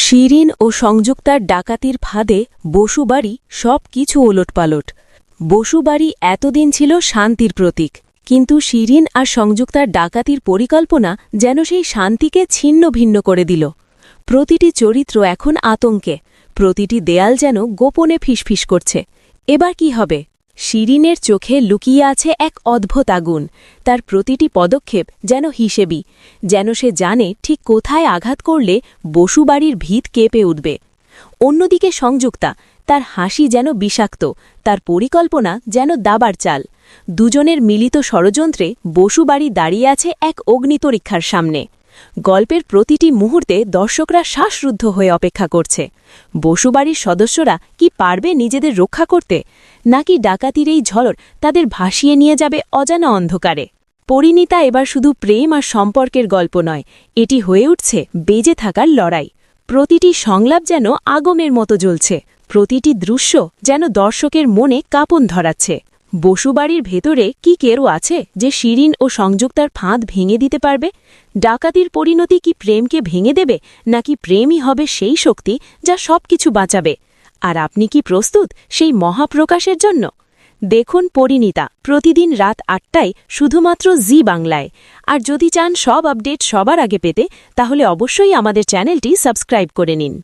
শিরিন ও সংযুক্তার ডাকাতির ফাঁদে বসুবাড়ি সব কিছু ওলটপালট। বসুবাড়ি এতদিন ছিল শান্তির প্রতীক, কিন্তু শিরিন আর সংযুক্তার ডাকাতির পরিকল্পনা যেন সেই শান্তিকে ছিন্ন ভিন্ন করে দিল। প্রতিটি চরিত্র এখন আতঙ্কে, প্রতিটি দেয়াল যেন গোপনে ফিসফিস করছে। এবার কি হবে? শিরিনের চোখে লুকিয়ে আছে এক অদ্ভুত আগুন, তার প্রতিটি পদক্ষেপ যেন হিসেবি, যেন সে জানে ঠিক কোথায় আঘাত করলে বসুবাড়ির ভিত কেঁপে উঠবে। অন্যদিকে সংযুক্তা, তার হাসি যেন বিষাক্ত, তার পরিকল্পনা যেন দাবার চাল। দুজনের মিলিত ষড়যন্ত্রে বসুবাড়ি দাঁড়িয়ে আছে এক অগ্নিপরীক্ষার সামনে। গল্পের প্রতিটি মুহূর্তে দর্শকরা শ্বাসরুদ্ধ হয়ে অপেক্ষা করছে। বসুবাড়ির সদস্যরা কি পারবে নিজেদের রক্ষা করতে, নাকি ডাকাতির এই ঝড় তাদের ভাসিয়ে নিয়ে যাবে অজানা অন্ধকারে? পরিণীতা এবার শুধু প্রেম আর সম্পর্কের গল্প নয়, এটি হয়ে উঠছে বেঁচে থাকার লড়াই। প্রতিটি সংলাপ যেন আগমের মতো জ্বলছে, প্রতিটি দৃশ্য যেন দর্শকের মনে কাঁপন ধরাচ্ছে। বসুবাড়ির ভেতরে কি কেউ আছে যে শিরিন ও সংযুক্তার ফাঁদ ভেঙে দিতে পারবে? ডাকাতির পরিণতি কি প্রেমকে ভেঙে দেবে, নাকি প্রেমই হবে সেই শক্তি যা সবকিছু বাঁচাবে? আর আপনি কি প্রস্তুত সেই মহাপ্রকাশের জন্য? দেখুন পরিণীতা প্রতিদিন রাত ৮টায় শুধুমাত্র জি বাংলায়। আর যদি চান সব আপডেট সবার আগে পেতে, তাহলে অবশ্যই আমাদের চ্যানেলটি সাবস্ক্রাইব করে নিন।